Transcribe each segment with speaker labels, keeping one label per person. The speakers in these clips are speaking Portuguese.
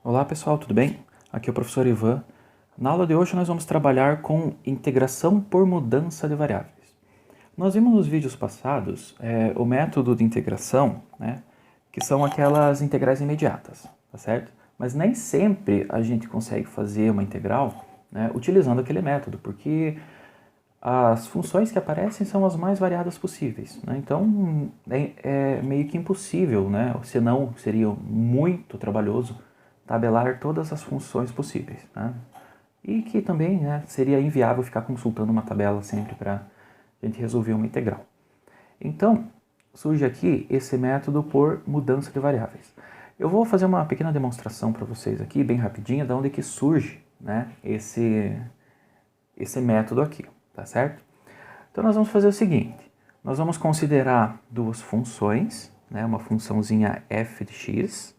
Speaker 1: Olá pessoal, tudo bem? Aqui é o professor Ivan. Na aula de hoje nós vamos trabalhar com integração por mudança de variáveis. Nós vimos nos vídeos passados o método de integração, né, que são aquelas integrais imediatas, tá certo? Mas nem sempre a gente consegue fazer uma integral, né, utilizando aquele método, porque as funções que aparecem são as mais variadas possíveis, né? Então é meio que impossível, né? Senão seria muito trabalhoso tabelar todas as funções possíveis, né? E que também, né, seria inviável ficar consultando uma tabela sempre para a gente resolver uma integral. Então surge aqui esse método por mudança de variáveis. Eu vou fazer uma pequena demonstração para vocês aqui, bem rapidinho, de onde que surge, né, esse método aqui, tá certo? Então nós vamos fazer o seguinte, nós vamos considerar duas funções, né, uma funçãozinha f de x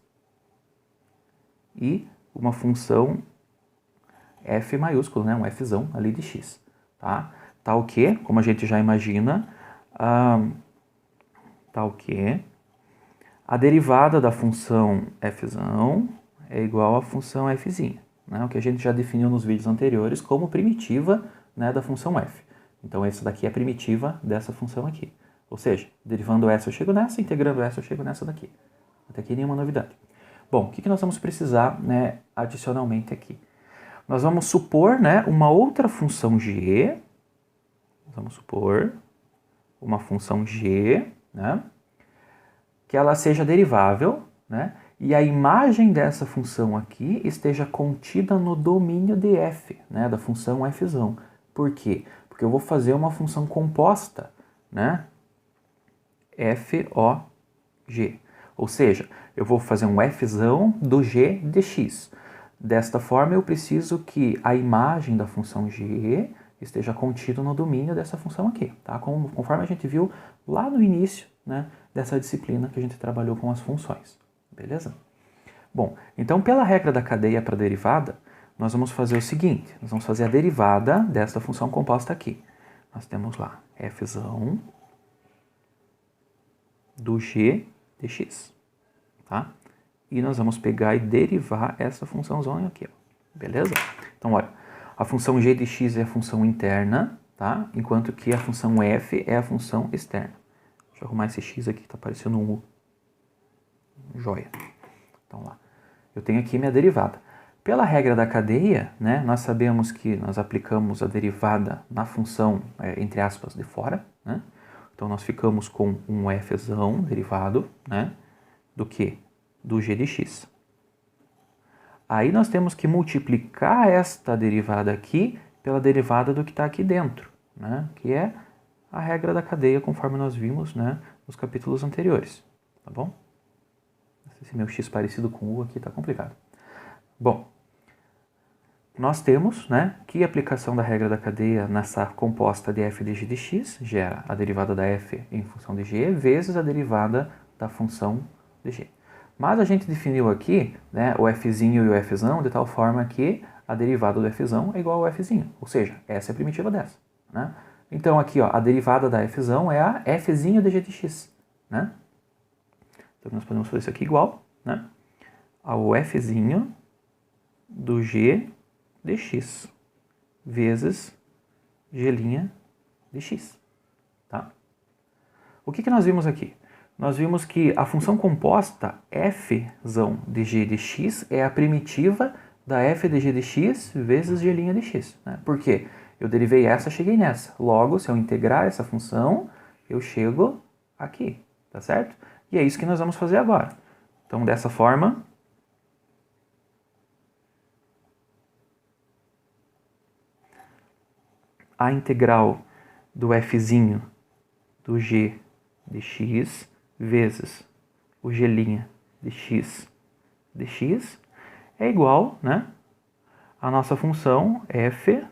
Speaker 1: e uma função f maiúsculo, né, um fzão ali de x, tá? Tal que, como a gente já imagina, tal que a derivada da função fzão é igual à função fzinha, né, o que a gente já definiu nos vídeos anteriores como primitiva, né, da função f. Então essa daqui é a primitiva dessa função aqui. Ou seja, derivando essa eu chego nessa, integrando essa eu chego nessa daqui. Até aqui nenhuma novidade. Bom, o que nós vamos precisar, né, adicionalmente aqui? Nós vamos supor, né, uma outra função g, vamos supor uma função g, né, que ela seja derivável, né, e a imagem dessa função aqui esteja contida no domínio de f, né, da função fzão. Por quê? Porque eu vou fazer uma função composta, né, f(o)g. Ou seja, eu vou fazer um fzão do g de x. Desta forma, eu preciso que a imagem da função g esteja contida no domínio dessa função aqui, tá? Conforme a gente viu lá no início, né, dessa disciplina que a gente trabalhou com as funções, beleza? Bom, então pela regra da cadeia para derivada, nós vamos fazer o seguinte, nós vamos fazer a derivada desta função composta aqui. Nós temos lá fzão do g de x, tá? E nós vamos pegar e derivar essa funçãozinha aqui, ó. Beleza? Então, olha, a função g de x é a função interna, tá? Enquanto que a função f é a função externa. Deixa eu arrumar esse x aqui que tá parecendo um u. Joia. Então, lá. Eu tenho aqui minha derivada. Pela regra da cadeia, né, nós sabemos que nós aplicamos a derivada na função, entre aspas, de fora, né? Então, nós ficamos com um fzão derivado, né, do que? Do g de x. Aí nós temos que multiplicar esta derivada aqui pela derivada do que está aqui dentro, né? Que é a regra da cadeia, conforme nós vimos, né, nos capítulos anteriores, tá bom? Esse meu x parecido com u aqui está complicado. Bom, nós temos, né, que a aplicação da regra da cadeia nessa composta de f de g de x gera a derivada da f em função de g vezes a derivada da função de g. Mas a gente definiu aqui, né, o fzinho e o fzão de tal forma que a derivada do fzão é igual ao fzinho, ou seja, essa é a primitiva dessa, né? Então aqui, ó, a derivada da fzão é a fzinho de g de x, né? Então nós podemos fazer isso aqui igual, né, ao fzinho do g de x vezes g' de x, tá? O que nós vimos aqui? Nós vimos que a função composta fzão de g de x é a primitiva da f de g de x vezes g' de x, né? Por quê? Eu derivei essa, cheguei nessa. Logo, se eu integrar essa função, eu chego aqui, tá certo? E é isso que nós vamos fazer agora. Então, dessa forma, a integral do fzinho do g de x vezes o g' de x é igual, né, a nossa função f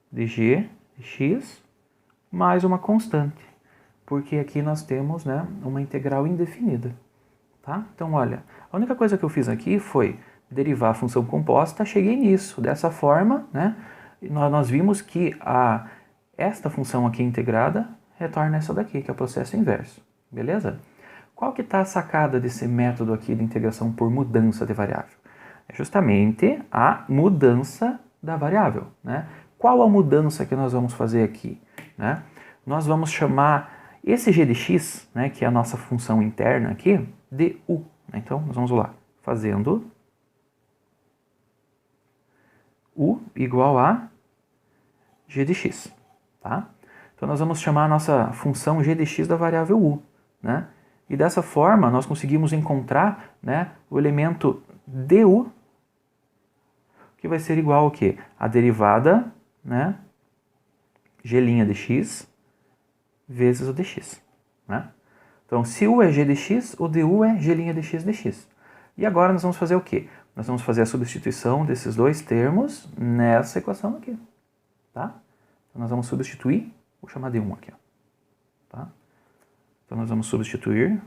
Speaker 1: de g de x mais uma constante, porque aqui nós temos, né, uma integral indefinida, tá? Então, olha, a única coisa que eu fiz aqui foi derivar a função composta, cheguei nisso, dessa forma, né, e nós vimos que esta função aqui integrada retorna essa daqui, que é o processo inverso, beleza? Qual que está a sacada desse método aqui de integração por mudança de variável? É justamente a mudança da variável, né? Qual a mudança que nós vamos fazer aqui, né? Nós vamos chamar esse g de x, né, que é a nossa função interna aqui, de u. Então, nós vamos lá, fazendo u igual a g de x, tá? Então, nós vamos chamar a nossa função g de x da variável u, né? E dessa forma, nós conseguimos encontrar, né, o elemento du, que vai ser igual ao quê? A derivada, né, g' de x vezes o dx, né? Então, se u é g de x, o du é g' de x dx. E agora nós vamos fazer o quê? Nós vamos fazer a substituição desses dois termos nessa equação aqui, tá? Então, nós vamos substituir, vou chamar de 1 aqui, ó, tá? Então, nós vamos substituindo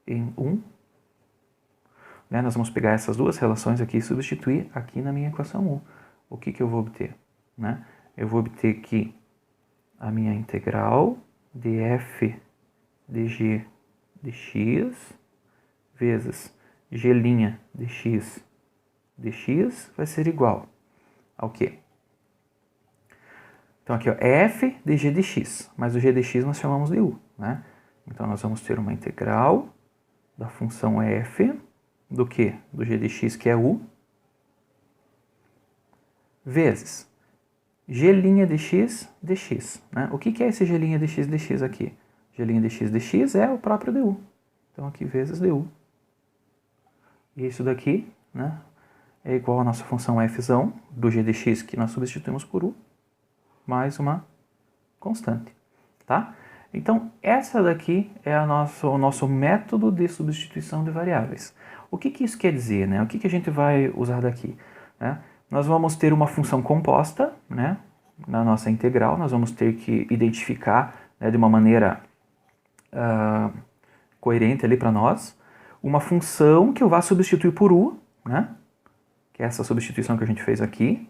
Speaker 1: em 1, né? Nós vamos pegar essas duas relações aqui e substituir aqui na minha equação 1. O que que eu vou obter, né? Eu vou obter que a minha integral de f de g de x vezes g' de x dx vai ser igual ao quê? Então aqui, ó, é f de g de x, mas o g de x nós chamamos de u, né? Então nós vamos ter uma integral da função f do que? Do g de x, que é u, vezes g' de x dx, né? O que é esse g' de x dx aqui? G' de x dx é o próprio du. Então aqui vezes du. E isso daqui, né, é igual à nossa função f do g de x que nós substituímos por u, mais uma constante, tá? Então, essa daqui é o nosso método de substituição de variáveis. O que isso quer dizer, né? O que a gente vai usar daqui, né? Nós vamos ter uma função composta, né, na nossa integral. Nós vamos ter que identificar, né, de uma maneira coerente ali para nós, uma função que eu vá substituir por u, né, que é essa substituição que a gente fez aqui,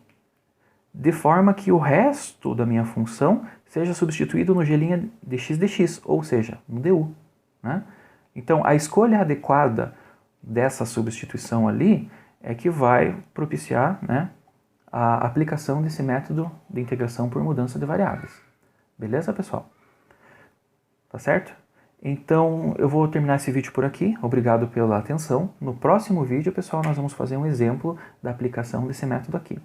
Speaker 1: de forma que o resto da minha função seja substituído no g' de x dx, ou seja, no du, né? Então, a escolha adequada dessa substituição ali é que vai propiciar, né, a aplicação desse método de integração por mudança de variáveis. Beleza, pessoal? Tá certo? Então, eu vou terminar esse vídeo por aqui. Obrigado pela atenção. No próximo vídeo, pessoal, nós vamos fazer um exemplo da aplicação desse método aqui.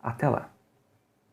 Speaker 1: Até lá!